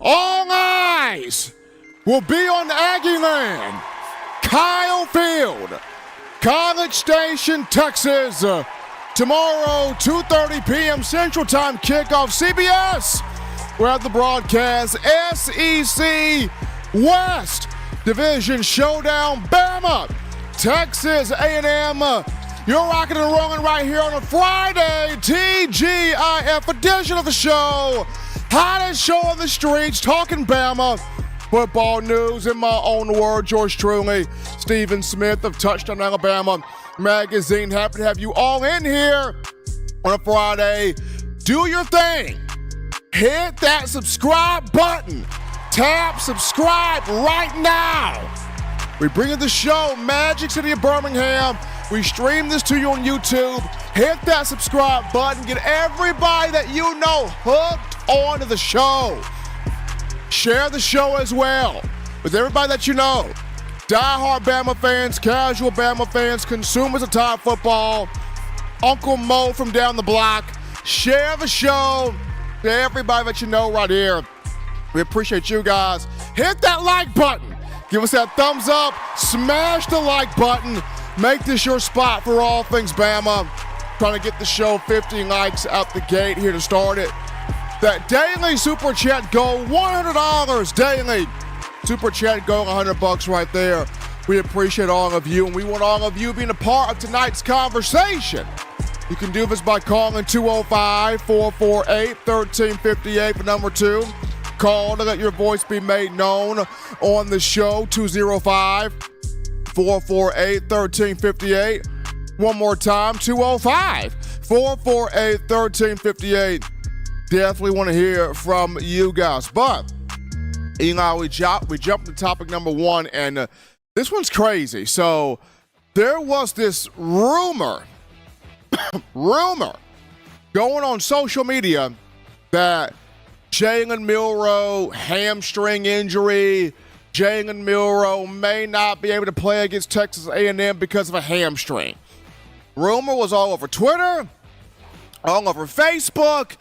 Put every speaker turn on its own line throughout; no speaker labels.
All eyes will be on Aggieland, Kyle Field, College Station, Texas. Tomorrow, 2:30 p.m. Central Time kickoff. CBS. We're at the broadcast. SEC West Division Showdown. Bama, Texas A&M. You're rocking and rolling right here on a Friday TGIF edition of the show. Hottest show on the streets, talking Bama football news. In my own word, yours truly, Stephen Smith of Touchdown Alabama Magazine. Happy to have you all in here on a Friday. Do your thing. Hit that subscribe button. Tap subscribe right now. We bring you the show, Magic City of Birmingham. We stream this to you on YouTube. Hit that subscribe button. Get everybody that you know hooked onto the show. Share the show as well with everybody that you know. Die-hard Bama fans, casual Bama fans, consumers of Tide football, Uncle Mo from down the block. Share the show to everybody that you know right here. We appreciate you guys. Hit that like button. Give us that thumbs up. Smash the like button. Make this your spot for all things Bama. Trying to get the show 50 likes out the gate here to start it. That daily super chat goal, $100 daily. Super chat goal, $100 right there. We appreciate all of you, and we want all of you being a part of tonight's conversation. You can do this by calling 205-448-1358 for number 2. Call to let your voice be made known on the show, 205-448-1358. One more time, 205-448-1358. Definitely want to hear from you guys. But, Eli, we jump to topic number 1, and this one's crazy. So, there was this rumor going on social media that Jalen Milroe, hamstring injury. Jalen Milroe may not be able to play against Texas A&M because of a hamstring. Rumor was all over Twitter, all over Facebook.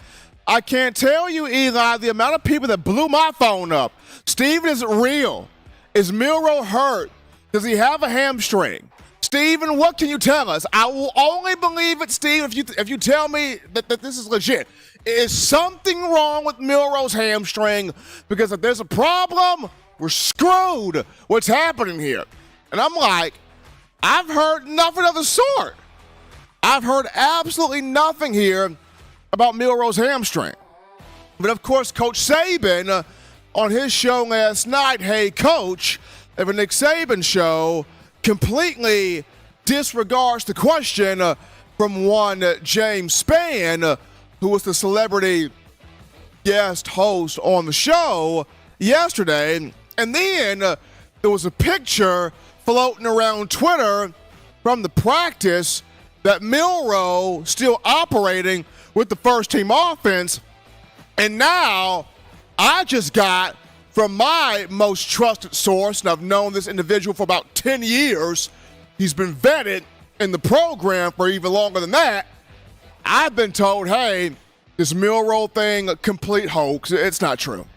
I can't tell you, Eli, the amount of people that blew my phone up. Steven, is it real? Is Milroe hurt? Does he have a hamstring? Steven, what can you tell us? I will only believe it, Steve, if you tell me that this is legit. Is something wrong with Milroe's hamstring? Because if there's a problem, we're screwed. What's happening here? And I'm like, I've heard nothing of the sort. I've heard absolutely nothing here about Milroe's hamstring. But of course, Coach Saban on his show last night, Hey Coach, of a Nick Saban show, completely disregards the question from one James Spann, who was the celebrity guest host on the show yesterday. And then there was a picture floating around Twitter from the practice that Milroe still operating with the first team offense. And now I just got from my most trusted source, and I've known this individual for about 10 years. He's been vetted in the program for even longer than that. I've been told, hey, this Milroe thing, a complete hoax. It's not true.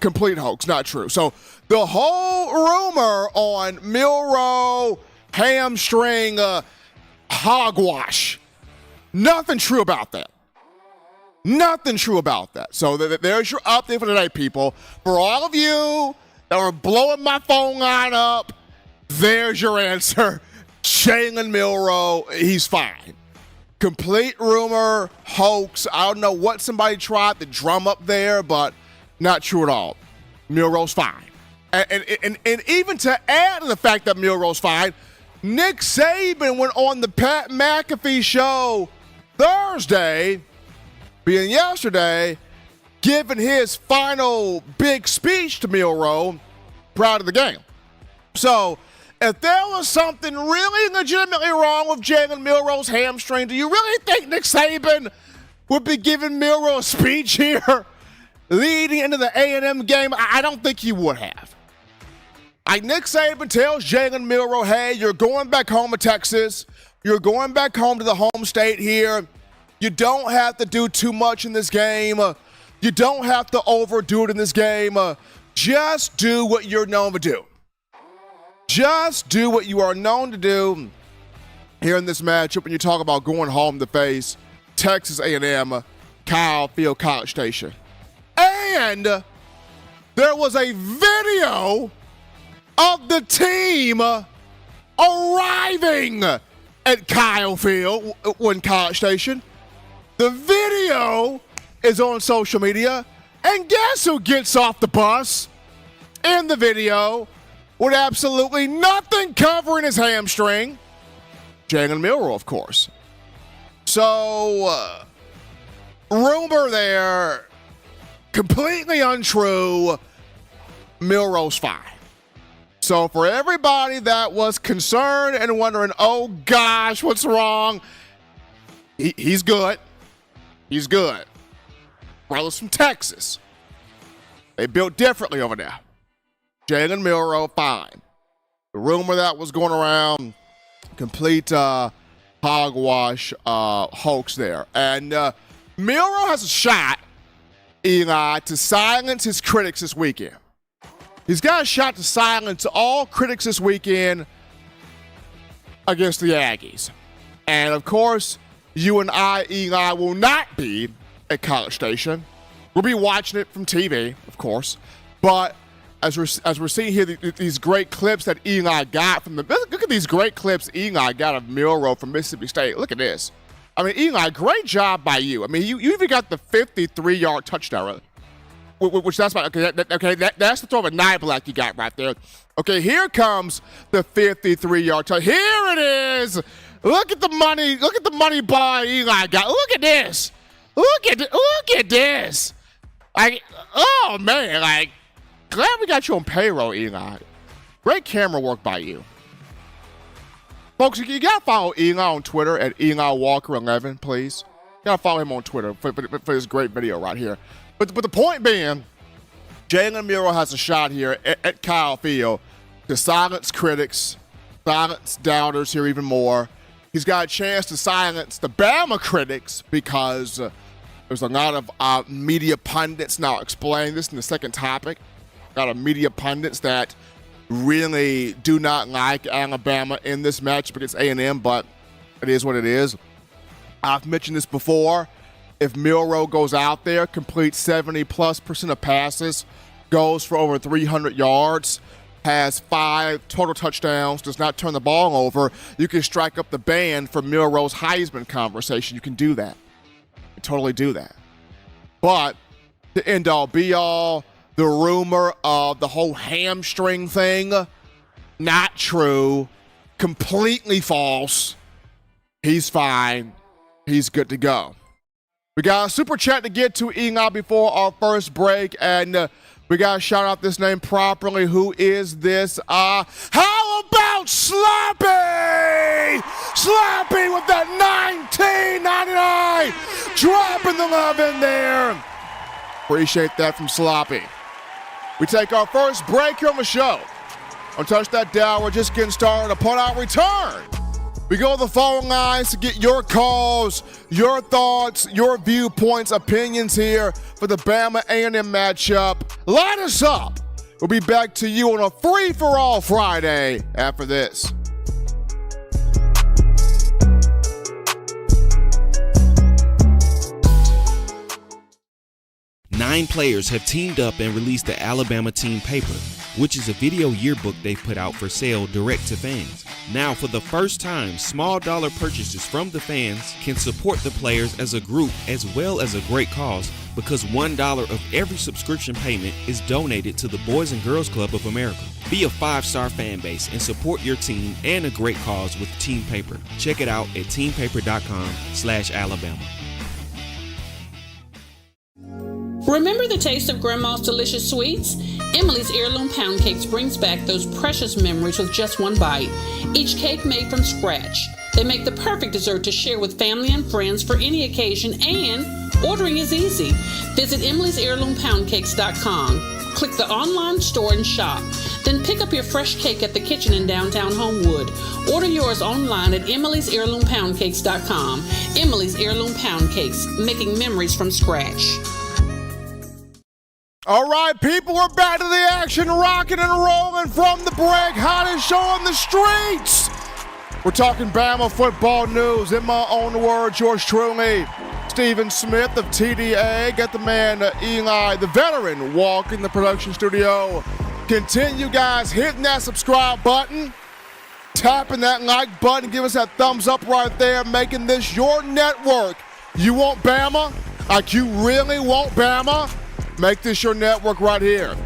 Complete hoax, not true. So the whole rumor on Milroe, hamstring, hogwash, nothing true about that. Nothing true about that. So there's your update for today, people. For all of you that were blowing my phone line up, there's your answer. Jalen Milroe, he's fine. Complete rumor, hoax. I don't know what somebody tried to drum up there, but not true at all. Milroe's fine. And even to add to the fact that Milroe's fine, Nick Saban went on the Pat McAfee show Thursday, being yesterday, giving his final big speech to Milroe prior to the game. So, if there was something really legitimately wrong with Jalen Milroe's hamstring, do you really think Nick Saban would be giving Milroe a speech here leading into the A&M game? I don't think he would have. Nick Saban tells Jalen Milroe, hey, you're going back home to Texas. You're going back home to the home state here. You don't have to do too much in this game. You don't have to overdo it in this game. Just do what you're known to do. Just do what you are known to do here in this matchup when you talk about going home to face Texas A&M, Kyle Field, College Station. And there was a video of the team arriving at Kyle Field when College Station. The video is on social media, and guess who gets off the bus in the video with absolutely nothing covering his hamstring? Jalen Milroe, of course. So, rumor there, completely untrue. Milroe's fine. So for everybody that was concerned and wondering, oh gosh, what's wrong? He's good. He's good. Brothers from Texas. They built differently over there. Jalen Milroe, fine. The rumor that was going around, complete hogwash hoax there. And Milroe has a shot, Eli, to silence his critics this weekend. He's got a shot to silence all critics this weekend against the Aggies. And of course, you and I, Eli, will not be at College Station. We'll be watching it from TV, of course. But as we're seeing here, these great clips that Eli got from look at these great clips Eli got of Milroe from Mississippi State. Look at this. I mean, Eli, great job by you. I mean, you even got the 53-yard touchdown, which that's my, that's the throw of a knife block you got right there. Okay, here comes the 53-yard touchdown. Here it is. Look at the money ball Eli got. Look at this. Look at this. Like, oh man, like, glad we got you on payroll, Eli. Great camera work by you. Folks, you gotta follow Eli on Twitter at EliWalker11, please. You gotta follow him on Twitter for this great video right here. But the point being, Jalen Milroe has a shot here at Kyle Field to silence critics, silence doubters here even more. He's got a chance to silence the Bama critics because there's a lot of media pundits. Now, I'll explain this in the second topic. A lot of media pundits that really do not like Alabama in this matchup against A&M, but it is what it is. I've mentioned this before. If Milroe goes out there, completes 70+% of passes, goes for over 300 yards, has 5 total touchdowns, does not turn the ball over, you can strike up the band for Milroe's Heisman conversation. You can do that. You can totally do that. But the end-all, be-all, the rumor of the whole hamstring thing, not true, completely false. He's fine. He's good to go. We got a super chat to get to, Eli, before our first break, and we got to shout out this name properly. Who is this? How about Sloppy? Sloppy with that $19.99. Dropping the love in there. Appreciate that from Sloppy. We take our first break here on the show. Don't touch that dial. We're just getting started. Upon our return, we go to the phone lines to get your calls, your thoughts, your viewpoints, opinions here for the Bama A&M matchup. Line us up. We'll be back to you on a free-for-all Friday after this.
9 players have teamed up and released the Alabama Team Paper, which is a video yearbook they've put out for sale direct to fans. Now, for the first time, small dollar purchases from the fans can support the players as a group as well as a great cause, because $1 of every subscription payment is donated to the Boys and Girls Club of America. Be a 5-star fan base and support your team and a great cause with Team Paper. Check it out at teampaper.com/Alabama.
Remember the taste of Grandma's delicious sweets? Emily's Heirloom Pound Cakes brings back those precious memories with just one bite. Each cake made from scratch. They make the perfect dessert to share with family and friends for any occasion, and ordering is easy. Visit emily'sheirloompoundcakes.com. Click the online store and shop. Then pick up your fresh cake at the kitchen in downtown Homewood. Order yours online at emily'sheirloompoundcakes.com. Emily's Heirloom Pound Cakes, making memories from scratch.
All right, people, we're back to the action, rocking and rolling from the break. Hottest show on the streets. We're talking Bama football news. In my own words, yours truly, Stephen Smith of TDA. Get the man, Eli, the veteran, walking the production studio. Continue, guys, hitting that subscribe button, tapping that like button, give us that thumbs up right there, making this your network. You want Bama? Like you really want Bama? Make this your network right here.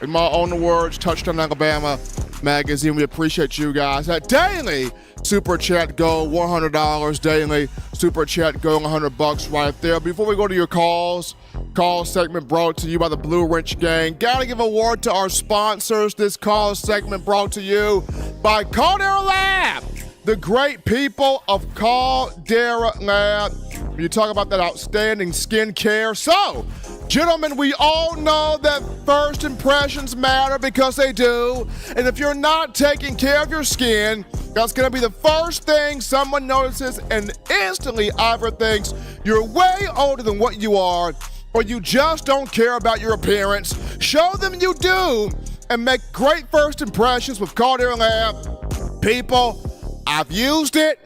In my own words, Touchdown Alabama Magazine. We appreciate you guys. That daily Super Chat go $100. Daily Super Chat go $100 right there. Before we go to your calls, call segment brought to you by the Blue Wrench Gang. Gotta give a word to our sponsors. This call segment brought to you by Caldera Lab. The great people of Caldera Lab. You talk about that outstanding skincare. So, gentlemen, we all know that first impressions matter because they do. And if you're not taking care of your skin, that's going to be the first thing someone notices and instantly either thinks you're way older than what you are or you just don't care about your appearance. Show them you do and make great first impressions with Caldera Lab. People, I've used it.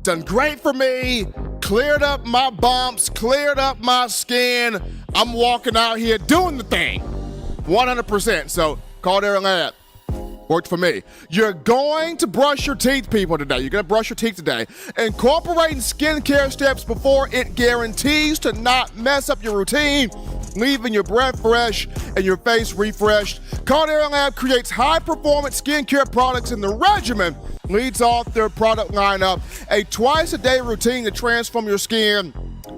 Done great for me. Cleared up my bumps, cleared up my skin. I'm walking out here doing the thing 100%. So Caldera Lab worked for me. You're going to brush your teeth, people, today. You're going to brush your teeth today. Incorporating skincare steps before it guarantees to not mess up your routine, leaving your breath fresh and your face refreshed. Caldera Lab creates high-performance skincare products in the regimen leads off their product lineup, a twice-a-day routine to transform your skin.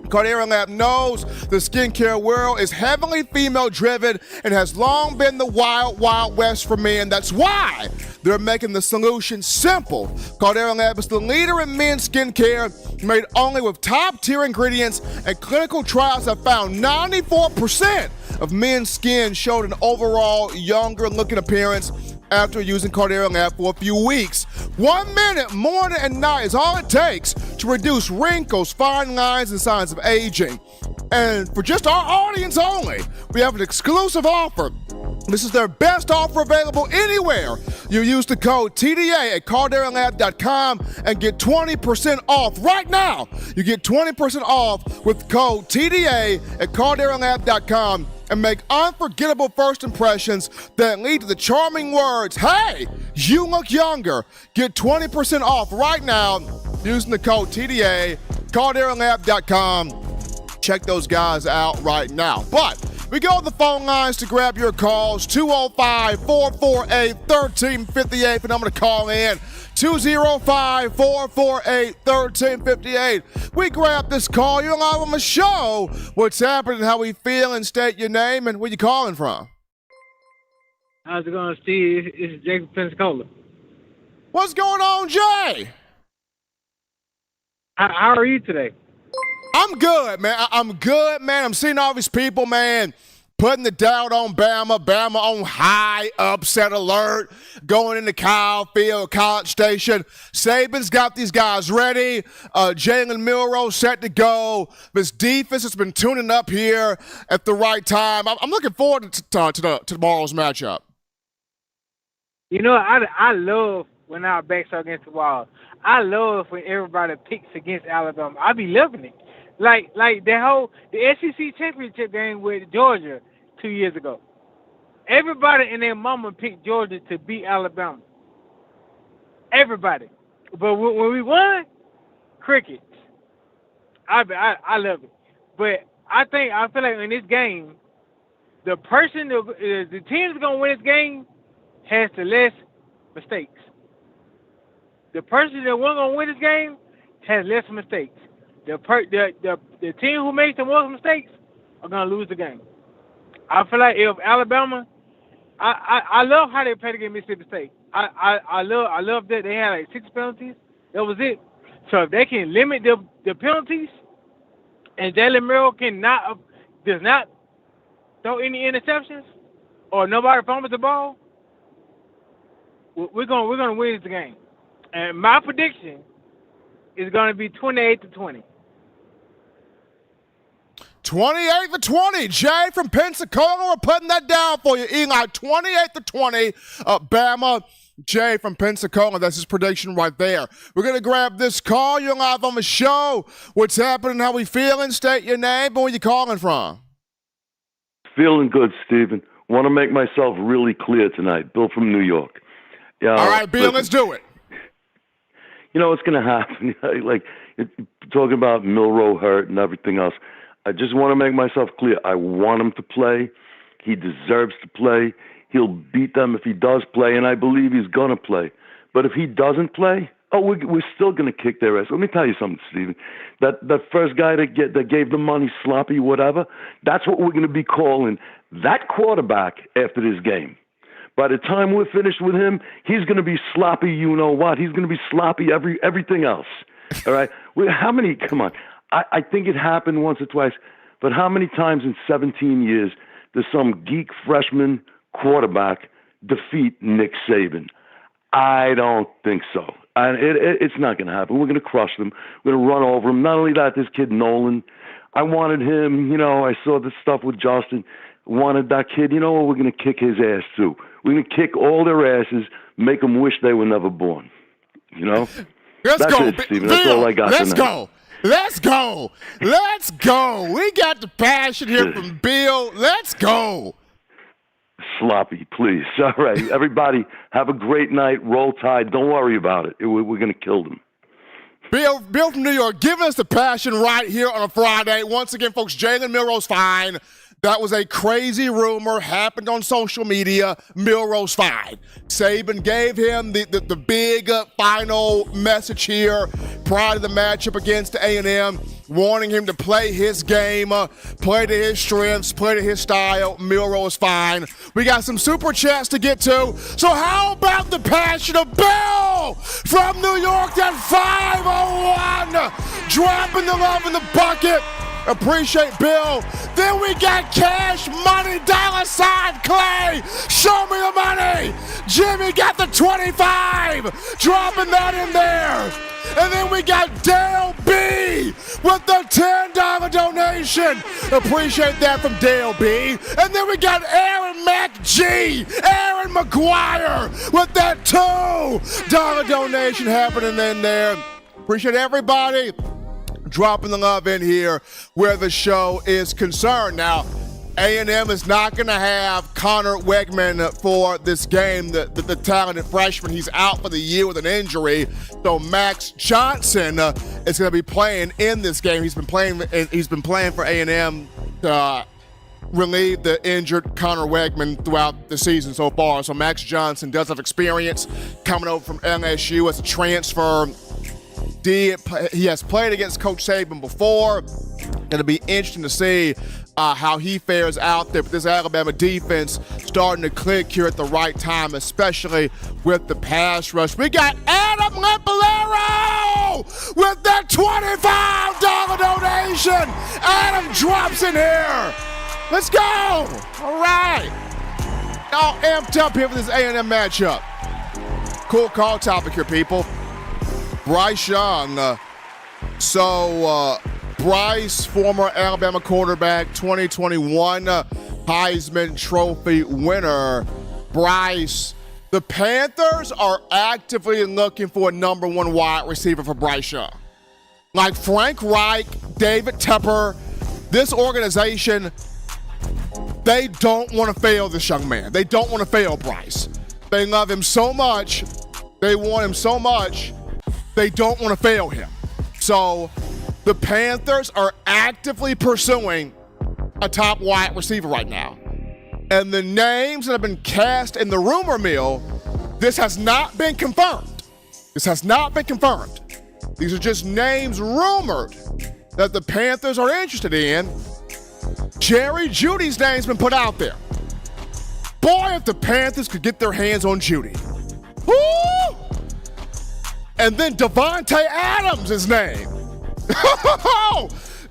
Caldera Lab knows the skincare world is heavily female-driven and has long been the wild, wild west for men. That's why they're making the solution simple. Caldera Lab is the leader in men's skincare, made only with top-tier ingredients, and clinical trials have found 94% of men's skin showed an overall younger-looking appearance after using Caldera Lab for a few weeks. 1 minute, morning and night is all it takes to reduce wrinkles, fine lines, and signs of aging. And for just our audience only, we have an exclusive offer. This is their best offer available anywhere. You use the code TDA at calderalab.com and get 20% off right now. You get 20% off with code TDA at calderalab.com and make unforgettable first impressions that lead to the charming words, "Hey, you look younger." Get 20% off right now using the code TDA, calderalab.com. Check those guys out right now. But we go to the phone lines to grab your calls, 205-448-1358, and I'm going to call in 205-448-1358. We grab this call. You're live on the show. What's happening, how we feel, and state your name and where you calling from.
How's it going, Steve? It's Jake from Pensacola.
What's going on, Jay?
How are you today?
I'm good, man. I'm good, man. I'm seeing all these people, man, putting the doubt on Bama. Bama on high upset alert, going into Kyle Field, College Station. Saban's got these guys ready. Jalen Milroe set to go. This defense has been tuning up here at the right time. I'm looking forward to tomorrow's matchup.
You know, I love when our backs are against the wall. I love when everybody picks against Alabama. I be loving it. Like the SEC championship game with Georgia 2 years ago. Everybody and their mama picked Georgia to beat Alabama. Everybody. But when we won, crickets. I love it. But I feel like in this game, the team that's gonna win this game has the less mistakes. The person that wasn't gonna win this game has less mistakes. The team who makes the most mistakes are gonna lose the game. I feel like if Alabama, I love how they played against Mississippi State. I love that they had like 6 penalties. That was it. So if they can limit the penalties, and Jalen Milroe does not throw any interceptions, or nobody fumbles the ball, we're gonna win this game. And my prediction is gonna be 28-20.
28-20. Jay from Pensacola, we're putting that down for you. Eli, 28-20. Bama. Jay from Pensacola, that's his prediction right there. We're going to grab this call. You're live on the show. What's happening? How we feeling? State your name and where you calling from.
Feeling good, Steven. Want to make myself really clear tonight. Bill from New York.
All right, Bill, let's do it.
You know what's going to happen? Like, talking about Milroe hurt and everything else. I just want to make myself clear. I want him to play. He deserves to play. He'll beat them if he does play, and I believe he's going to play. But if he doesn't play, we're still going to kick their ass. Let me tell you something, Steven. That first guy that gave the money, sloppy, whatever, that's what we're going to be calling that quarterback after this game. By the time we're finished with him, he's going to be sloppy, you know what? He's going to be sloppy everything else. All right? How many? Come on. I think it happened once or twice, but how many times in 17 years does some geek freshman quarterback defeat Nick Saban? I don't think so. It's not going to happen. We're going to crush them. We're going to run over them. Not only that, this kid Nolan, I wanted him. You know, I saw this stuff with Justin. Wanted that kid. You know what? We're going to kick his ass too. We're going to kick all their asses, make them wish they were never born. You know?
That's
go,
it,
Steven. That's all I got.
Let's go. Let's go. Let's go. We got the passion here from Bill. Let's go.
Sloppy, please. All right. Everybody, have a great night. Roll Tide. Don't worry about it. We're going to kill them.
Bill from New York, giving us the passion right here on a Friday. Once again, folks, Jalen Milroe's fine. That was a crazy rumor, happened on social media. Milroe's fine. Saban gave him the big final message here prior to the matchup against A&M, wanting him to play his game, play to his strengths, play to his style. Milroe is fine. We got some super chats to get to. So how about the passion of Bill from New York at 501, dropping the love in the bucket. Appreciate Bill. Then we got Cash Money, $sign Clay. Show me the money. Jimmy got the 25, dropping that in there. And then we got Dale B with the $10 donation. Appreciate that from Dale B. And then we got Aaron Mac G, Aaron McGuire with that $2 donation happening in there. Appreciate everybody dropping the love in here where the show is concerned. Now, A&M is not going to have Connor Wegman for this game, the talented freshman. He's out for the year with an injury. So Max Johnson is going to be playing in this game. He's been playing for A&M to relieve the injured Connor Wegman throughout the season so far. So Max Johnson does have experience coming over from LSU as a transfer. He has played against Coach Saban before. It'll be interesting to see how he fares out there. But this Alabama defense starting to click here at the right time, especially with the pass rush. We got Adam Lampolero with that $25 donation. Adam drops in here. Let's go. All right. All amped up here for this A&M matchup. Cool call topic here, people. Bryce Young. Bryce, former Alabama quarterback, 2021 Heisman Trophy winner. Bryce, the Panthers are actively looking for a number one wide receiver for Bryce Young. Like Frank Reich, David Tepper, this organization, they don't want to fail this young man. They don't want to fail Bryce. They love him so much. They want him so much. They don't want to fail him. So the Panthers are actively pursuing a top wide receiver right now. And the names that have been cast in the rumor mill, this has not been confirmed. This has not been confirmed. These are just names rumored that the Panthers are interested in. Jerry Jeudy's name's been put out there. Boy, if the Panthers could get their hands on Jeudy. Woo! And then Devontae Adams' name.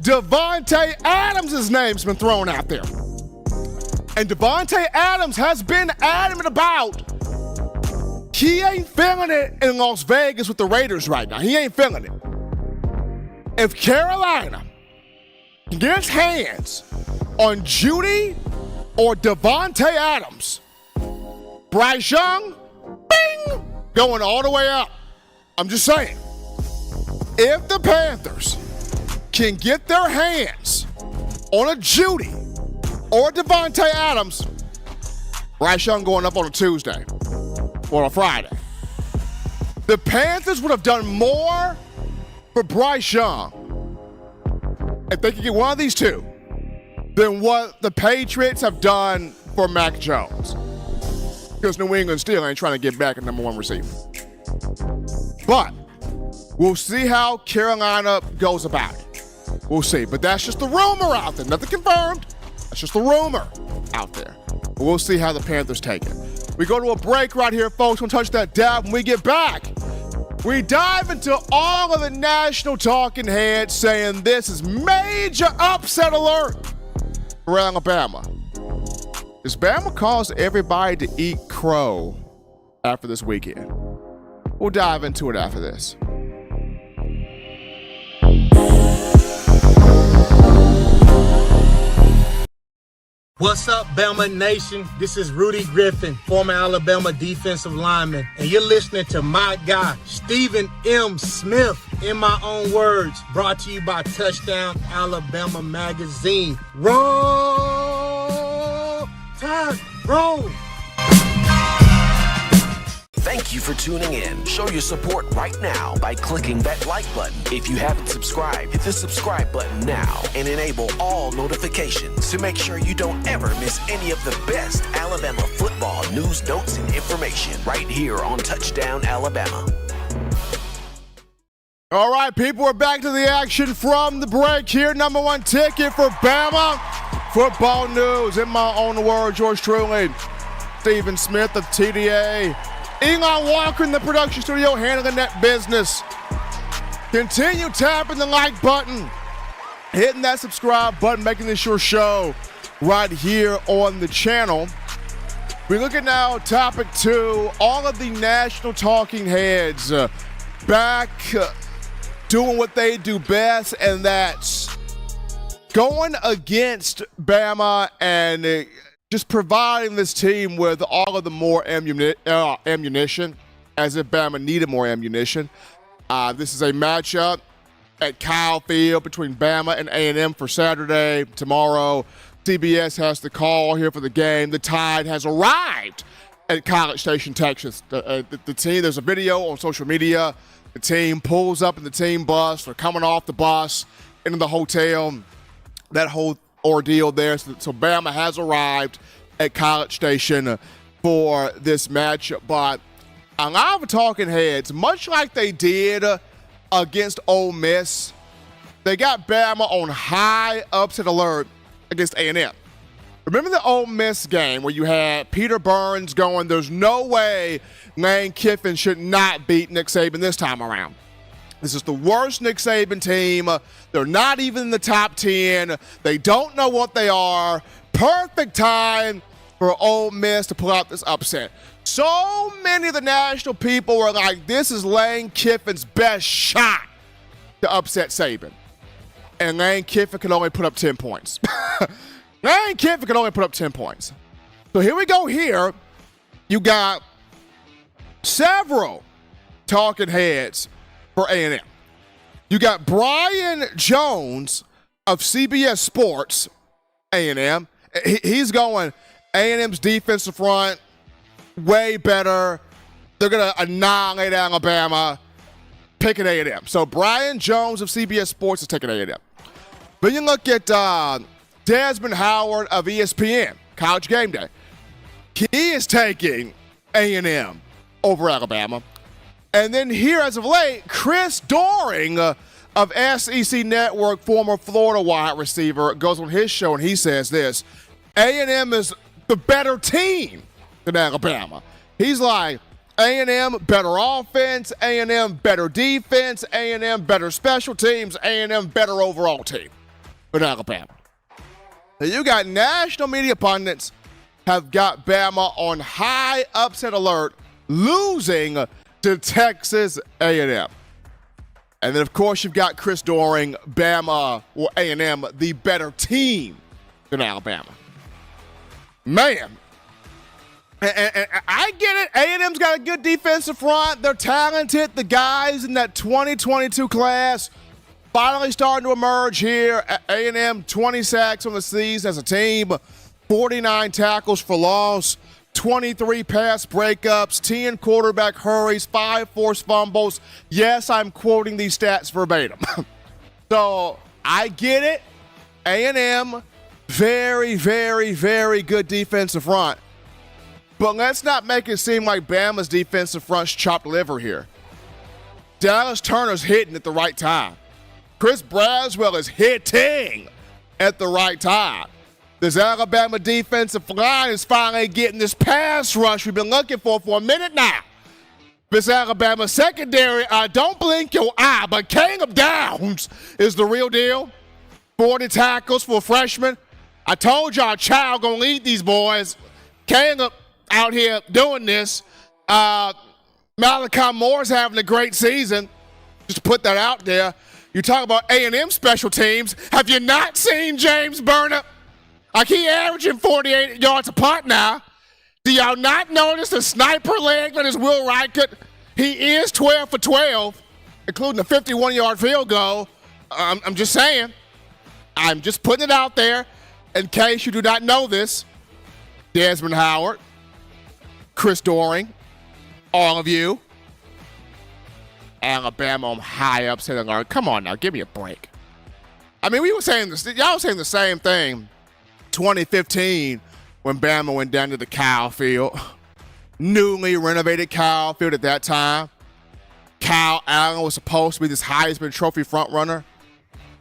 Devontae Adams' name's been thrown out there. And Devontae Adams has been adamant about he ain't feeling it in Las Vegas with the Raiders right now. He ain't feeling it. If Carolina can get its hands on Judy or Devontae Adams, Bryce Young, bing, going all the way up. I'm just saying, if the Panthers can get their hands on a Judy or Devontae Adams, Bryce Young going up on a Tuesday or a Friday. The Panthers would have done more for Bryce Young if they could get one of these two than what the Patriots have done for Mac Jones. Because New England still ain't trying to get back a number one receiver. But we'll see how Carolina goes about it. We'll see. But that's just the rumor out there. Nothing confirmed. That's just the rumor out there. But we'll see how the Panthers take it. We go to a break right here, folks. We'll touch that dab when we get back. We dive into all of the national talking heads saying this is major upset alert for Alabama. Does Bama cause everybody to eat crow after this weekend? We'll dive into it after this.
What's up, Bama Nation? This is Rudy Griffin, former Alabama defensive lineman, and you're listening to my guy, Stephen M. Smith, in my own words, brought to you by Touchdown Alabama Magazine. Roll Tide, roll!
Thank you for tuning in. Show your support right now by clicking that like button. If you haven't subscribed, hit the subscribe button now and enable all notifications to make sure you don't ever miss any of the best Alabama football news, notes, and information right here on Touchdown Alabama.
All right, people, we're back to the action from the break here. Number one ticket for Bama football news. In my own words, yours truly, Stephen Smith of TDA. Elon Walker in the production studio handling that business. Continue tapping the like button, hitting that subscribe button, making this your show right here on the channel. We're looking now at topic 2, all of the national talking heads back doing what they do best, and that's going against Bama and just providing this team with all of the more ammunition, as if Bama needed more ammunition. This is a matchup at Kyle Field between Bama and A&M for Saturday. Tomorrow, CBS has the call here for the game. The Tide has arrived at College Station, Texas. The team, there's a video on social media. The team pulls up in the team bus. They're coming off the bus into the hotel. That whole ordeal there. So Bama has arrived at College Station for this matchup. But a lot of talking heads, much like they did against Ole Miss, they got Bama on high upset alert against A&M. Remember the Ole Miss game where you had Peter Burns going, there's no way Lane Kiffin should not beat Nick Saban this time around. This is the worst Nick Saban team. They're not even in the top 10. They don't know what they are. Perfect time for Ole Miss to pull out this upset. So many of the national people were like, this is Lane Kiffin's best shot to upset Saban. And Lane Kiffin can only put up 10 points. Lane Kiffin can only put up 10 points. So here we go here. You got several talking heads for A&M. You got Brian Jones of CBS Sports, A&M. He's going, A&M's defensive front, way better. They're going to annihilate Alabama, picking A&M. So Brian Jones of CBS Sports is taking A&M. But you look at Desmond Howard of ESPN, College Game Day. He is taking A&M over Alabama. And then here, as of late, Chris Doering of SEC Network, former Florida wide receiver, goes on his show and he says this: A&M is the better team than Alabama. He's like, A&M better offense, A&M better defense, A&M better special teams, A&M better overall team than Alabama. Now you got national media pundits have got Bama on high upset alert, losing to Texas A&M. And then, of course, you've got Chris Doering, Bama, or A&M, the better team than Alabama. Man. And I get it. A&M's got a good defensive front. They're talented. The guys in that 2022 class finally starting to emerge here. A&M, 20 sacks on the season as a team, 49 tackles for loss, 23 pass breakups, 10 quarterback hurries, 5 forced fumbles. Yes, I'm quoting these stats verbatim. So I get it. A&M, very, very, very good defensive front. But let's not make it seem like Bama's defensive front's chopped liver here. Dallas Turner's hitting at the right time. Chris Braswell is hitting at the right time. This Alabama defensive line is finally getting this pass rush we've been looking for a minute now. This Alabama secondary, don't blink your eye, but Caleb Downs is the real deal. 40 tackles for a freshman. I told y'all Child gonna lead these boys. Caleb out here doing this. Malachi Moore's having a great season. Just put that out there. You talk about A&M special teams. Have you not seen James Burnett? Like, he averaging 48 yards a punt now. Do y'all not notice the sniper leg on his Will Reichert? He is 12 for 12, including a 51-yard field goal. I'm just saying. I'm just putting it out there in case you do not know this. Desmond Howard, Chris Doering, all of you. Alabama on high upset alert. Come on now, give me a break. I mean, we were saying this. Y'all were saying the same thing. 2015, when Bama went down to the Kyle Field, newly renovated Kyle Field at that time. Kyle Allen was supposed to be this Heisman Trophy frontrunner.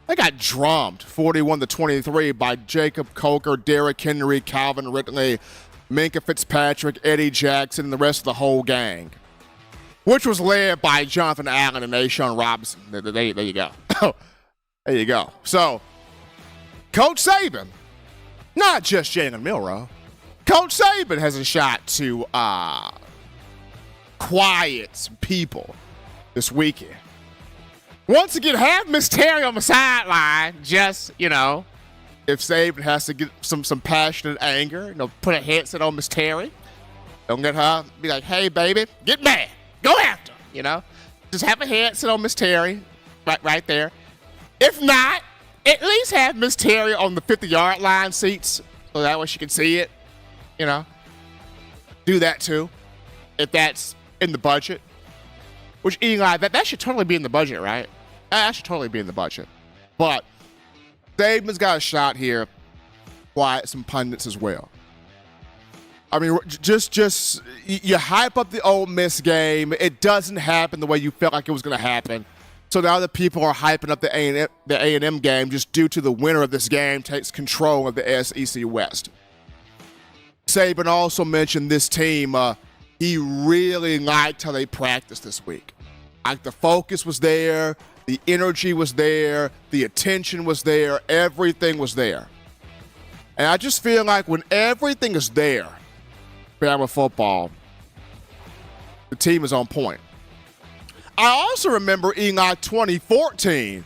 They got drummed 41-23 by Jacob Coker, Derrick Henry, Calvin Ridley, Minka Fitzpatrick, Eddie Jackson, and the rest of the whole gang, which was led by Jonathan Allen and Ashawn Robinson. There you go. There you go. So, Coach Saban, not just Jalen Milroe, Coach Saban has a shot to quiet some people this weekend. Once again, have Miss Terry on the sideline, just, if Saban has to get some passionate anger, put a headset on Miss Terry. Don't let her be like, hey, baby, get mad. Go after her, Just have a headset on Miss Terry right there. If not, at least have Miss Terry on the 50-yard line seats so that way she can see it, Do that, too, if that's in the budget. Which, Eli, that should totally be in the budget, right? That should totally be in the budget. But Saban's got a shot here. Quiet some pundits as well. I mean, just you hype up the Ole Miss game. It doesn't happen the way you felt like it was going to happen. So now the people are hyping up the A&M game just due to the winner of this game takes control of the SEC West. Saban also mentioned this team. He really liked how they practiced this week. Like, the focus was there, the energy was there, the attention was there, everything was there. And I just feel like when everything is there, Bama football, the team is on point. I also remember Eli 2014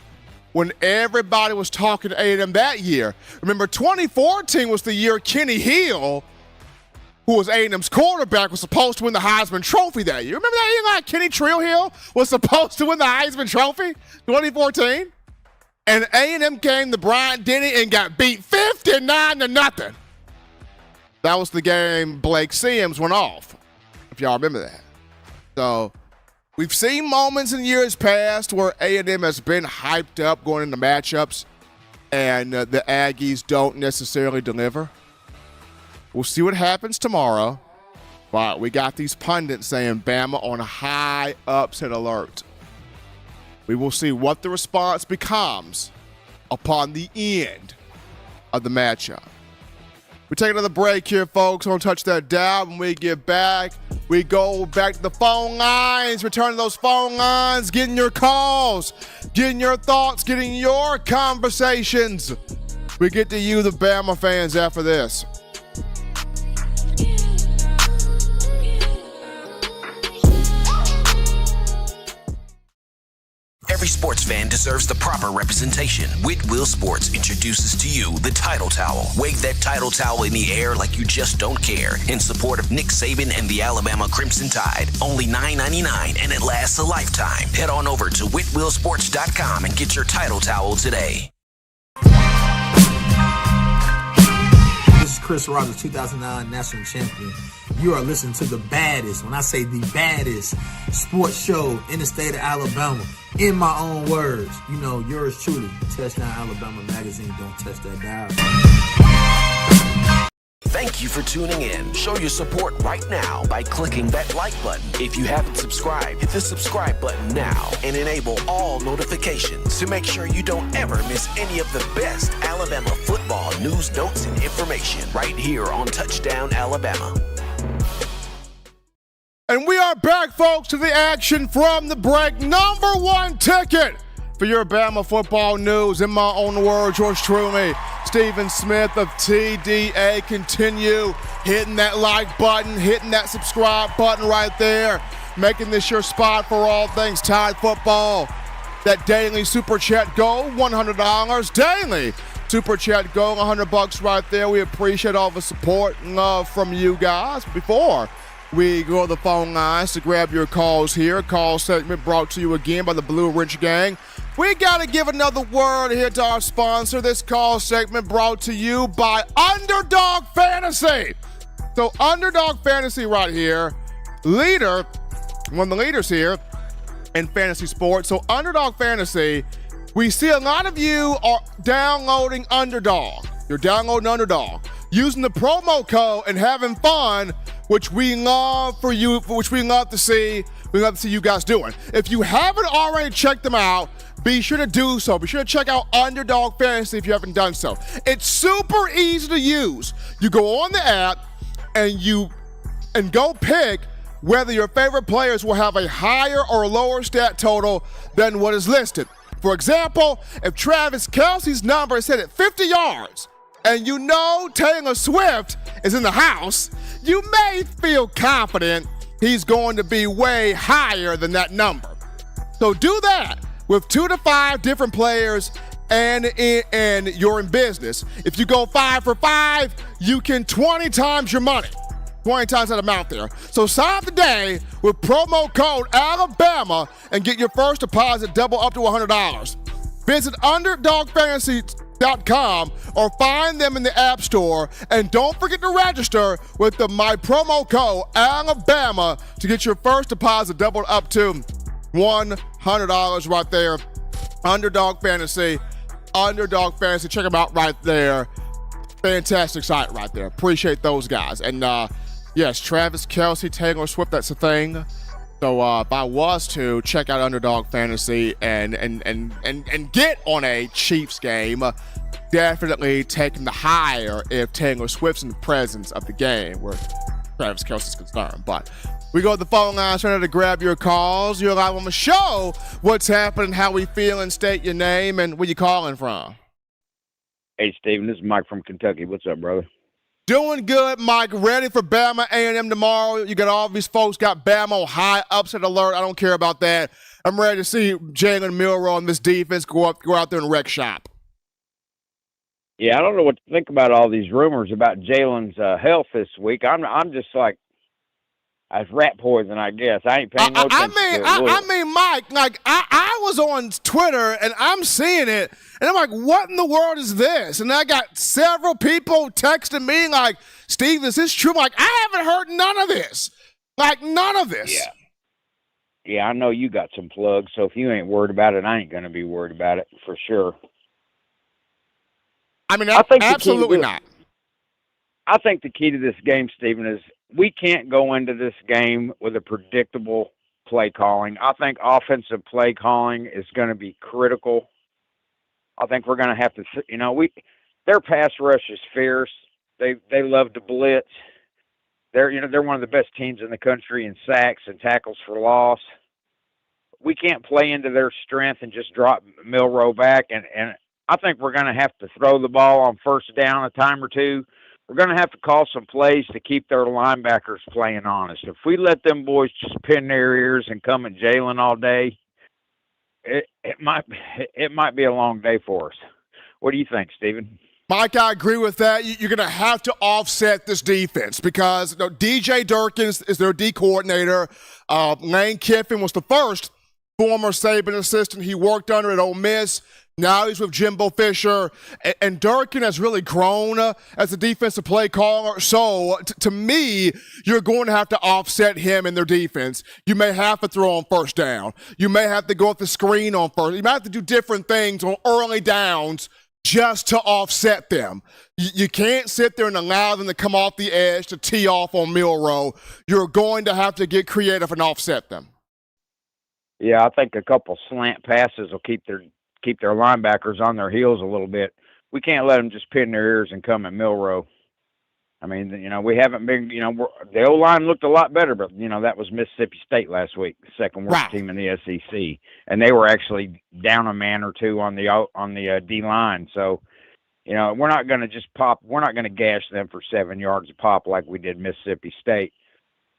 when everybody was talking to A&M that year. Remember, 2014 was the year Kenny Hill, who was A&M's quarterback, was supposed to win the Heisman Trophy that year. Remember that, Eli? Kenny Hill was supposed to win the Heisman Trophy 2014? And A&M came to Bryant-Denny and got beat 59-0. That was the game Blake Sims went off, if y'all remember that. So we've seen moments in years past where A&M has been hyped up going into matchups and the Aggies don't necessarily deliver. We'll see what happens tomorrow. But we got these pundits saying Bama on high upset alert. We will see what the response becomes upon the end of the matchup. We take another break here, folks. Don't touch that dial. When we get back, we go back to the phone lines, return to those phone lines, getting your calls, getting your thoughts, getting your conversations. We get to you, the Bama fans, after this.
Every sports fan deserves the proper representation. Whitwell Sports introduces to you the Title Towel. Wave that Title Towel in the air like you just don't care in support of Nick Saban and the Alabama Crimson Tide. Only $9.99 and it lasts a lifetime. Head on over to whitwellsports.com and get your Title Towel today.
This is Chris Rogers, 2009 national champion. You are listening to the baddest, when I say the baddest, sports show in the state of Alabama. In my own words, you know, yours truly, Touchdown Alabama Magazine. Don't touch that dial.
Thank you for tuning in. Show your support right now by clicking that like button. If you haven't subscribed, hit the subscribe button now and enable all notifications to make sure you don't ever miss any of the best Alabama football news, notes, and information right here on Touchdown Alabama.
And we are back, folks, to the action from the break. Number one ticket for your Bama football news. In my own words, yours truly, Stephen Smith of TDA. Continue hitting that like button, hitting that subscribe button right there, making this your spot for all things Tide football. That daily super chat goal, $100 daily. Super chat goal, $100 right there. We appreciate all the support and love from you guys. Before we go to the phone lines to grab your calls here, call segment brought to you again by the Blue Ridge Gang. We got to give another word here to our sponsor. This call segment brought to you by Underdog Fantasy. So Underdog Fantasy right here, leader, one of the leaders here in fantasy sports. So Underdog Fantasy, we see a lot of you are downloading Underdog. You're downloading Underdog, using the promo code and having fun, which we love for you, which we love to see. We love to see you guys doing. If you haven't already checked them out, be sure to do so. Be sure to check out Underdog Fantasy if you haven't done so. It's super easy to use. You go on the app and go pick whether your favorite players will have a higher or lower stat total than what is listed. For example, if Travis Kelce's number is set at 50 yards and you know Taylor Swift is in the house, you may feel confident he's going to be way higher than that number. So do that with 2 to 5 different players and you're in business. If you go 5 for 5, you can 20 times your money. 20 times that amount there. So sign up today with promo code Alabama and get your first deposit double up to $100. Visit UnderdogFantasy.com or find them in the App Store. And don't forget to register with my promo code Alabama to get your first deposit doubled up to $100 right there. Underdog Fantasy. Check them out right there. Fantastic site right there. Appreciate those guys. And yes, Travis Kelce, Taylor Swift, that's the thing. So if I was to check out Underdog Fantasy and get on a Chiefs game, definitely taking the higher if Taylor Swift's in the presence of the game where Travis Kelce is concerned. But we go to the phone lines trying to grab your calls. You're live on the show. What's happening? How we feeling? State your name and where you calling from.
Hey, Steven, this is Mike from Kentucky. What's up, brother?
Doing good, Mike. Ready for Bama A&M tomorrow. You got all these folks got Bama on high upset alert. I don't care about that. I'm ready to see Jalen Milroe and this defense go out there and wreck shop.
Yeah, I don't know what to think about all these rumors about Jalen's health this week. I'm just like, it's rat poison, I guess. I ain't paying no attention to it.
I mean, Mike, like I was on Twitter and I'm seeing it, and I'm like, what in the world is this? And I got several people texting me like, Steve, is this true? I'm like, I haven't heard none of this. Like, none of this.
Yeah. Yeah, I know you got some plugs, so if you ain't worried about it, I ain't going to be worried about it for sure.
I mean, I think absolutely not.
I think the key to this game, Stephen, is we can't go into this game with a predictable play calling. I think offensive play calling is going to be critical. I think we're going to have to, their pass rush is fierce. They love to blitz. They're one of the best teams in the country in sacks and tackles for loss. We can't play into their strength and just drop Milroe back. And I think we're going to have to throw the ball on first down a time or two. We're going to have to call some plays to keep their linebackers playing honest. If we let them boys just pin their ears and come at Jalen all day, it might be a long day for us. What do you think, Steven?
Mike, I agree with that. You're going to have to offset this defense because DJ Durkins is their D coordinator. Lane Kiffin was the first former Saban assistant he worked under at Ole Miss. Now he's with Jimbo Fisher. And Durkin has really grown as a defensive play caller. So, to me, you're going to have to offset him in their defense. You may have to throw on first down. You may have to go with the screen on first. You might have to do different things on early downs just to offset them. You can't sit there and allow them to come off the edge to tee off on Milroe. You're going to have to get creative and offset them.
Yeah, I think a couple slant passes will keep their linebackers on their heels a little bit. We can't let them just pin their ears and come at Milroe. I mean, we haven't been, the O-line looked a lot better, but, that was Mississippi State last week, the second worst team in the SEC. And they were actually down a man or two on the D-line. So, we're not going to just pop. We're not going to gash them for 7 yards a pop like we did Mississippi State.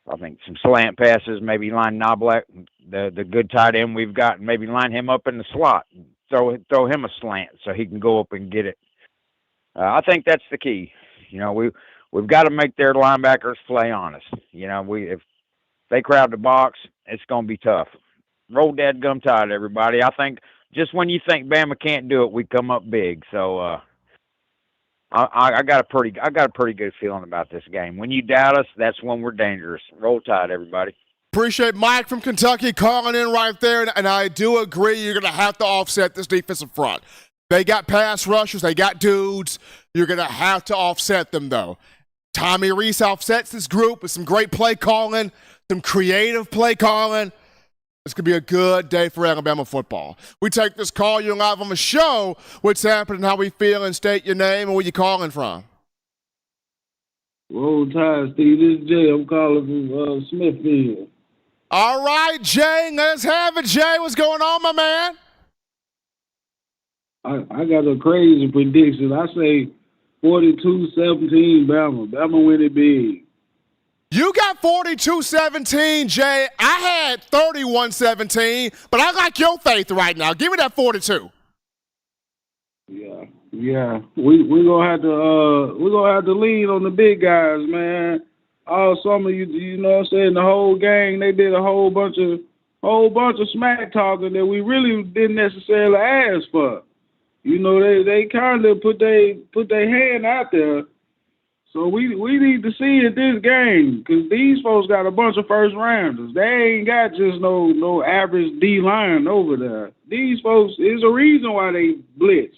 I think some slant passes, maybe line Knoblauch, the good tight end we've got, and maybe line him up in the slot. Throw him a slant so he can go up and get it. I think that's the key. We've got to make their linebackers play honest. If they crowd the box, it's going to be tough. Roll dadgum tide, everybody. I think just when you think Bama can't do it, we come up big. So I got a pretty good feeling about this game. When you doubt us, that's when we're dangerous. Roll tide, everybody.
Appreciate Mike from Kentucky calling in right there, and I do agree you're going to have to offset this defensive front. They got pass rushers. They got dudes. You're going to have to offset them, though. Tommy Rees offsets this group with some great play calling, some creative play calling. It's going to be a good day for Alabama football. We take this call. You're live on the show. What's happening, how we feeling, state your name, and where you calling from.
Roll Tide, Steve. This is Jay. I'm calling from Smithfield.
All right, Jay. Let's have it, Jay. What's going on, my man?
I got a crazy prediction. I say 42-17 Bama. Bama win it big.
You got 42-17, Jay. I had 31-17, but I like your faith right now. Give me that 42.
Yeah. We're gonna have to lean on the big guys, man. All summer, you know what I'm saying, the whole gang, they did a whole bunch of smack talking that we really didn't necessarily ask for. They kind of put their hand out there. So we need to see it this game because these folks got a bunch of first rounders. They ain't got just no average D line over there. These folks, there's a reason why they blitz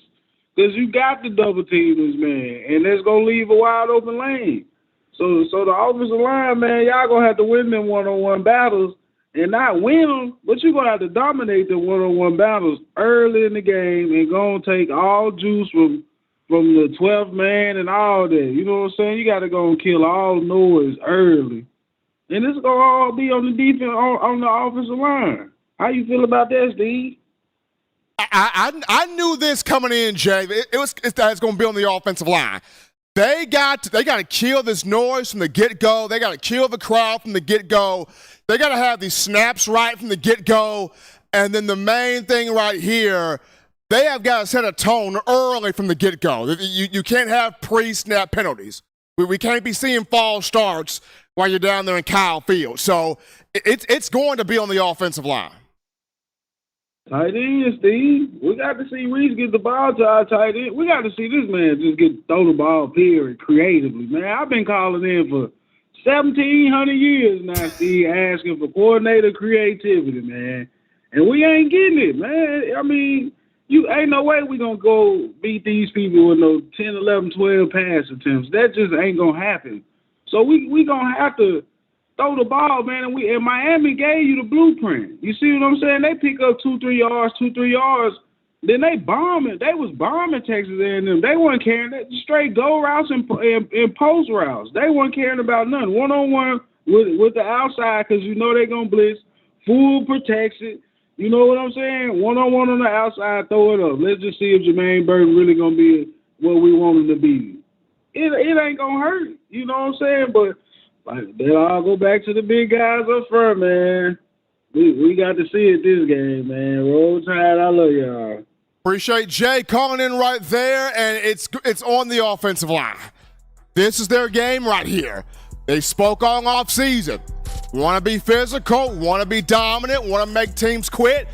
because you got to double team this man, and that's gonna leave a wide open lane. So the offensive line, man, y'all gonna have to win them one-on-one battles and not win them, but you're gonna have to dominate the one-on-one battles early in the game and gonna take all juice from the 12th man and all that. You know what I'm saying? You got to go and kill all noise early. And it's going to all be on the defense, on the offensive line. How you feel about that, Steve?
I knew this coming in, Jay. It's going to be on the offensive line. They got to kill this noise from the get-go. They got to kill the crowd from the get-go. They got to have these snaps right from the get-go. And then the main thing right here, they have got to set a tone early from the get-go. You can't have pre-snap penalties. We can't be seeing false starts while you're down there in Kyle Field. So it's going to be on the offensive line.
Tight end, Steve. We got to see Reese get the ball to our tight end. We got to see this man just throw the ball, period, creatively. Man, I've been calling in for 1,700 years now, Steve, asking for coordinator creativity, man. And we ain't getting it, man. I mean, you ain't no way we going to go beat these people with no 10, 11, 12 pass attempts. That just ain't going to happen. So we going to have to throw the ball, man, and Miami gave you the blueprint. You see what I'm saying? They pick up 2-3 yards, then they bombing. They was bombing Texas A&M. They weren't caring. That straight go routes and post routes. They weren't caring about nothing. One-on-one with the outside because you know they're going to blitz, full protection. You know what I'm saying? One-on-one on the outside, throw it up. Let's just see if Jermaine Burton really going to be what we want him to be. It ain't going to hurt. You know what I'm saying? But they'll all go back to the big guys up front, man. We got to see it this game, man. Roll Tide, I love y'all.
Appreciate Jay calling in right there, and it's on the offensive line. This is their game right here. They spoke all off season. Want to be physical, want to be dominant, want to make teams quit.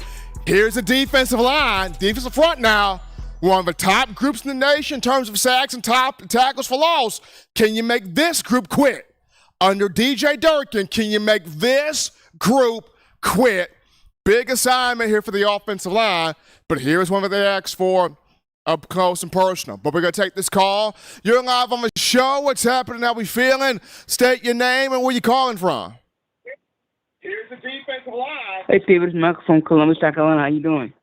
Here's the defensive line, defensive front now. One of the top groups in the nation in terms of sacks and top tackles for loss. Can you make this group quit? Under DJ Durkin, can you make this group quit? Big assignment here for the offensive line, but here's one that they asked for up close and personal. But we're going to take this call. You're live on the show. What's happening? How we feeling? State your name and where you calling from. Here's the defensive line.
Hey, Steve, it's Michael from Columbus, South Carolina. How you doing?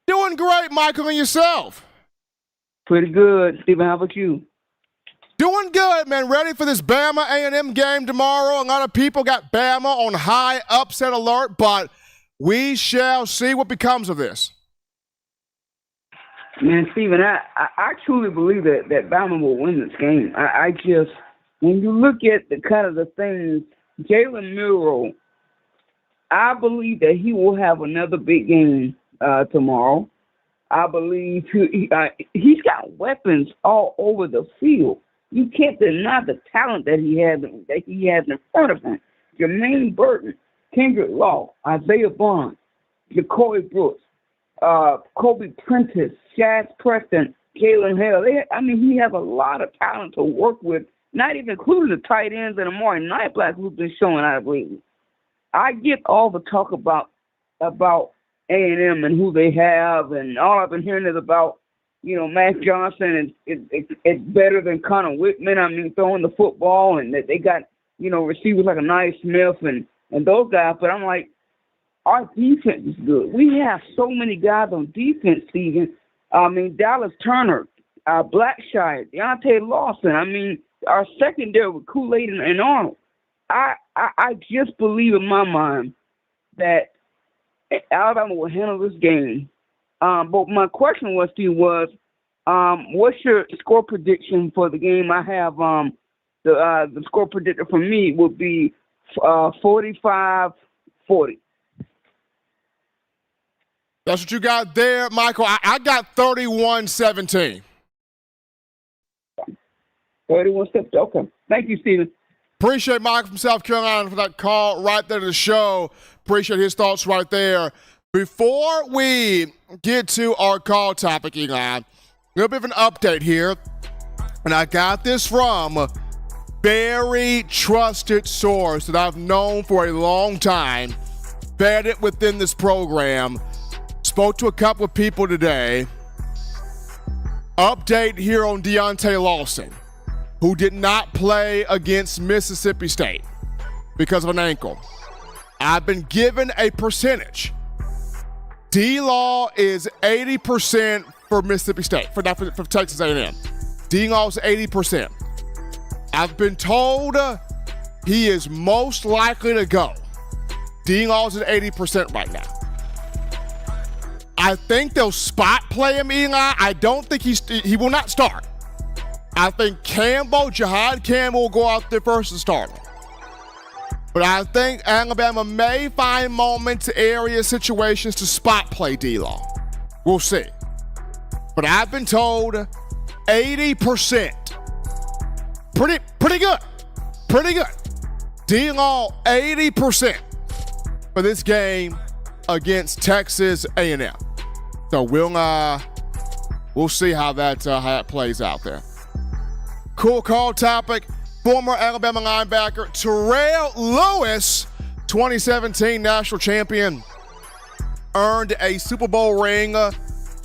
Doing great, Michael, and yourself?
Pretty good. Steven, how about you?
Doing good, man. Ready for this Bama A&M game tomorrow. A lot of people got Bama on high upset alert, but we shall see what becomes of this.
Man, Steven, I truly believe that Bama will win this game. I just, when you look at the kind of the things, Jalen Milroe, I believe that he will have another big game tomorrow. I believe he's got weapons all over the field. You can't deny the talent that he has in front of him. Jermaine Burton, Kendrick Law, Isaiah Bond, Jacoby Brooks, Kobe Prentice, Shaz Preston, Jalen Hale. He has a lot of talent to work with, not even including the tight ends and Amari Nightblack who's been showing out lately. I get all the talk about A&M and who they have, and all I've been hearing is about, Mac Johnson is better than Connor Whitman. Throwing the football, and that they got, receivers like a Nice Smith and those guys. But I'm like, our defense is good. We have so many guys on defense, Steven. Dallas Turner, Blackshire, Deontay Lawson. Our secondary with Kool-Aid and Arnold. I just believe in my mind that Alabama will handle this game. But my question was, Steve, what's your score prediction for the game? I have the score predictor for me would be 45-40.
That's what you got there, Michael. I got 31-17.
31-17. Okay. Thank you, Steven.
Appreciate Michael from South Carolina for that call right there to the show. Appreciate his thoughts right there. Before we get to our call topic, Eli, a little bit of an update here. And I got this from very trusted source that I've known for a long time, vetted within this program. Spoke to a couple of people today. Update here on Deontay Lawson, who did not play against Mississippi State because of an ankle. I've been given a percentage. D-Law is 80% for Mississippi State, for Texas A&M. D-Law is 80%. I've been told he is most likely to go. D-Law is at 80% right now. I think they'll spot play him, Eli. I don't think he will not start. I think Jihad Campbell will go out there first and start him. But I think Alabama may find moments, areas, situations to spot play D-Law. We'll see. But I've been told 80%. Pretty good. Pretty good. D-Law 80% for this game against Texas A&M. So we'll see how that plays out there. Cool call topic. Former Alabama linebacker Terrell Lewis, 2017 national champion, earned a Super Bowl ring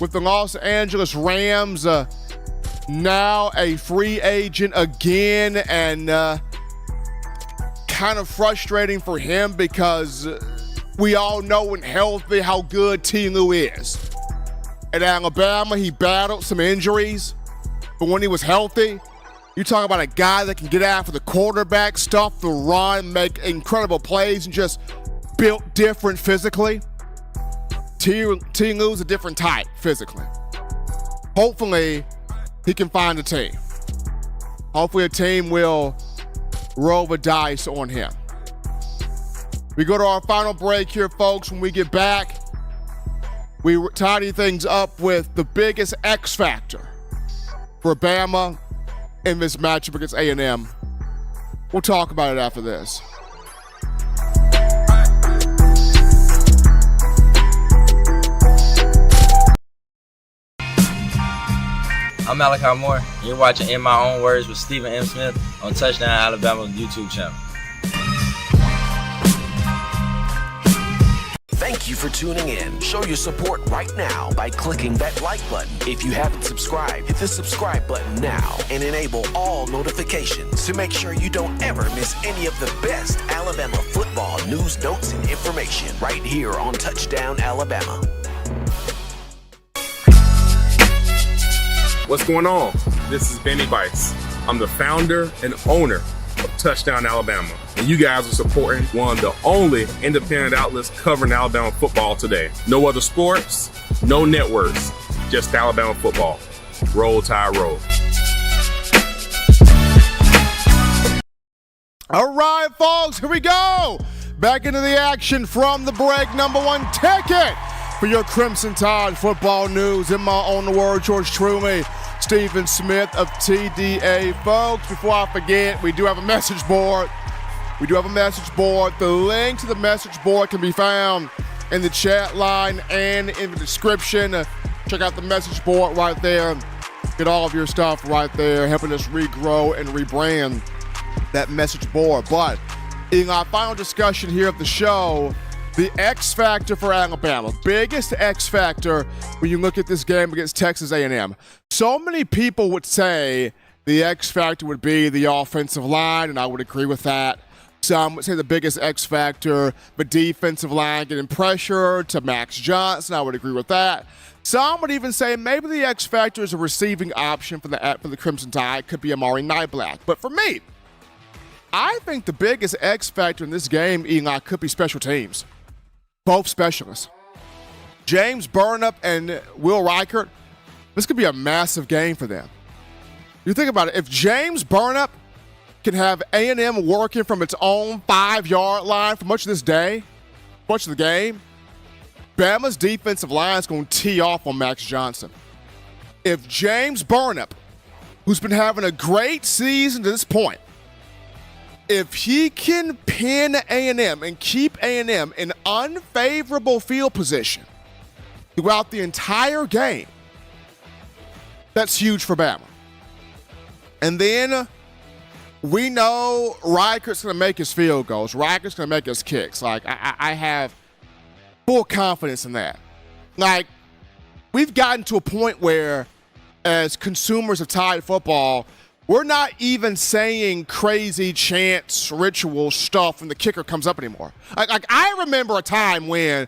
with the Los Angeles Rams. Now a free agent again, and kind of frustrating for him because we all know when healthy how good T. Lou is. At Alabama, he battled some injuries, but when he was healthy, you talk about a guy that can get after the quarterback, stuff the run, make incredible plays, and just built different physically. T. Lou's a different type physically. Hopefully, he can find a team. Hopefully, a team will roll the dice on him. We go to our final break here, folks. When we get back, we tidy things up with the biggest X factor for Bama in this matchup against A&M. We'll talk about it after this.
I'm Malachi Moore, and you're watching In My Own Words with Stephen M. Smith on Touchdown Alabama YouTube channel.
Thank you for tuning in. Show your support right now by clicking that like button. If you haven't subscribed, hit the subscribe button now and enable all notifications to make sure you don't ever miss any of the best Alabama football news, notes, and information right here on Touchdown Alabama.
What's going on? This is Benny Bice. I'm the founder and owner of Touchdown Alabama, and you guys are supporting one of the only independent outlets covering Alabama football today. No other sports, no networks, just Alabama football. Roll Tide Roll.
All right, folks, here we go. Back into the action from the break. Number one ticket for your Crimson Tide football news. In my own words, yours truly, Stephen Smith of TDA. Folks, before I forget, we do have a message board. The link to the message board can be found in the chat line and in the description. Check out the message board right there. Get all of your stuff right there, helping us regrow and rebrand that message board. But in our final discussion here of the show, the X factor for Alabama, biggest X factor when you look at this game against Texas A&M. So many people would say the X factor would be the offensive line, and I would agree with that. Some would say the biggest X factor, the defensive line getting pressure to Max Johnson. I would agree with that. Some would even say maybe the X factor is a receiving option for the Crimson Tide. Could be Amari Nightblack. But for me, I think the biggest X factor in this game, Eli, could be special teams. Both specialists. James Burnap and Will Reichert, this could be a massive game for them. You think about it. If James Burnap can have A&M working from its own 5-yard line for much of this day, much of the game, Bama's defensive line is going to tee off on Max Johnson. If James Burnap, who's been having a great season to this point, if he can pin A&M and keep A&M in unfavorable field position throughout the entire game, that's huge for Bama. And then we know Reichert's going to make his field goals. Reichert's going to make his kicks. Like, I have full confidence in that. Like, we've gotten to a point where, as consumers of Tide football, we're not even saying crazy chants, ritual stuff when the kicker comes up anymore. Like I remember a time when,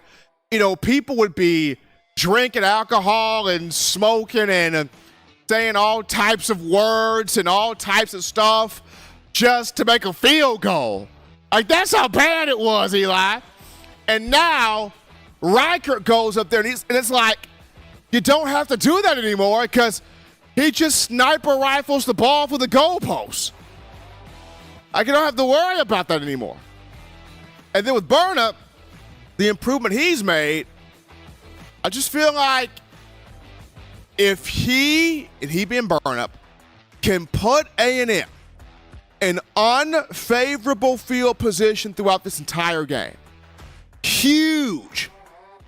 people would be drinking alcohol and smoking and saying all types of words and all types of stuff just to make a field goal. Like, that's how bad it was, Eli. And now Reichert goes up there and it's like, you don't have to do that anymore because he just sniper rifles the ball for the goalpost. I don't have to worry about that anymore. And then with Burnap, the improvement he's made, I just feel like if he, and he being Burnap, can put A&M in unfavorable field position throughout this entire game, huge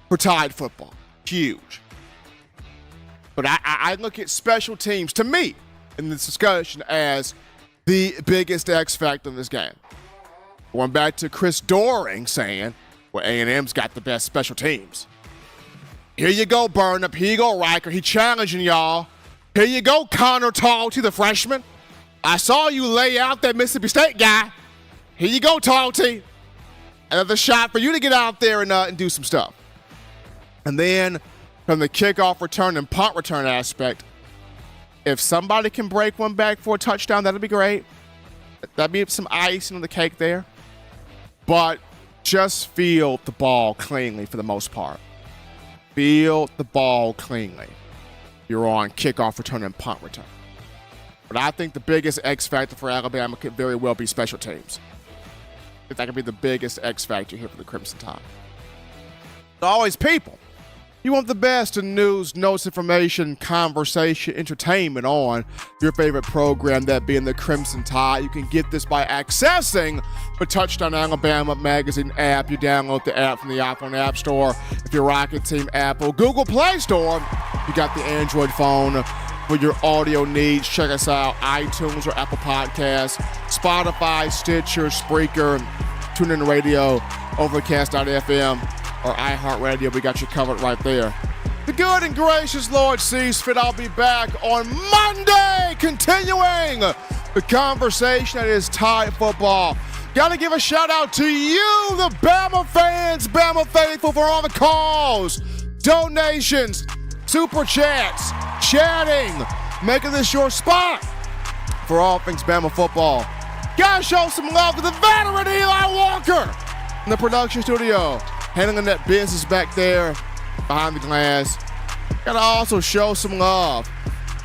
for Tide football. Huge. But I look at special teams, to me, in this discussion, as the biggest X factor in this game. Going back to Chris Doering saying, well, A&M's got the best special teams. Here you go, Burnap. Here you go, Riker. He challenging y'all. Here you go, Connor Talty, the freshman. I saw you lay out that Mississippi State guy. Here you go, Talty. Another shot for you to get out there and do some stuff. And then from the kickoff return and punt return aspect, if somebody can break one back for a touchdown, that'd be great. That'd be some icing on the cake there. But just field the ball cleanly for the most part. Field the ball cleanly. You're on kickoff return and punt return. But I think the biggest X factor for Alabama could very well be special teams. think that could be the biggest X factor here for the Crimson Tide. Always people. You want the best in news, notes, information, conversation, entertainment on your favorite program, that being the Crimson Tide. You can get this by accessing the Touchdown Alabama magazine app. You download the app from the iPhone App Store. If you're Rocket Team Apple, Google Play Store, you got the Android phone for your audio needs. Check us out, iTunes or Apple Podcasts, Spotify, Stitcher, Spreaker, TuneIn Radio, Overcast.fm, or iHeartRadio. We got you covered right there. The good and gracious Lord sees fit. I'll be back on Monday, continuing the conversation that is Tide football. Got to give a shout out to you, the Bama fans, Bama faithful, for all the calls, donations, super chats, chatting, making this your spot for all things Bama football. Got to show some love to the veteran Eli Walker in the production studio, handling that business back there behind the glass. Gotta also show some love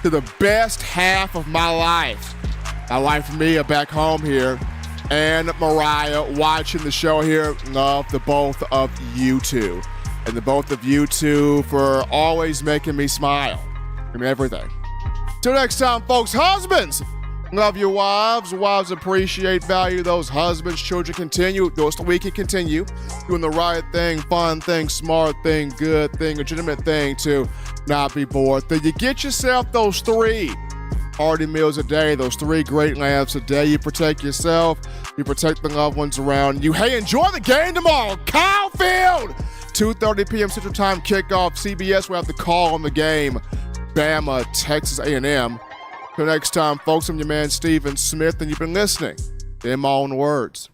to the best half of my life. My wife Mia back home here, and Mariah watching the show here. Love the both of you two. And the both of you two for always making me smile from everything. Till next time, folks. Husbands, love your wives. Wives appreciate, value those husbands. Children continue. So we can continue doing the right thing, fun thing, smart thing, good thing, legitimate thing to not be bored. Then you get yourself those 3 hearty meals a day, those 3 great lamps a day. You protect yourself. You protect the loved ones around you. Hey, enjoy the game tomorrow. Kyle Field, 2:30 p.m. Central Time kickoff. CBS will have the call on the game. Bama, Texas A&M. Till next time, folks, I'm your man, Stephen Smith, and you've been listening to In My Own Words.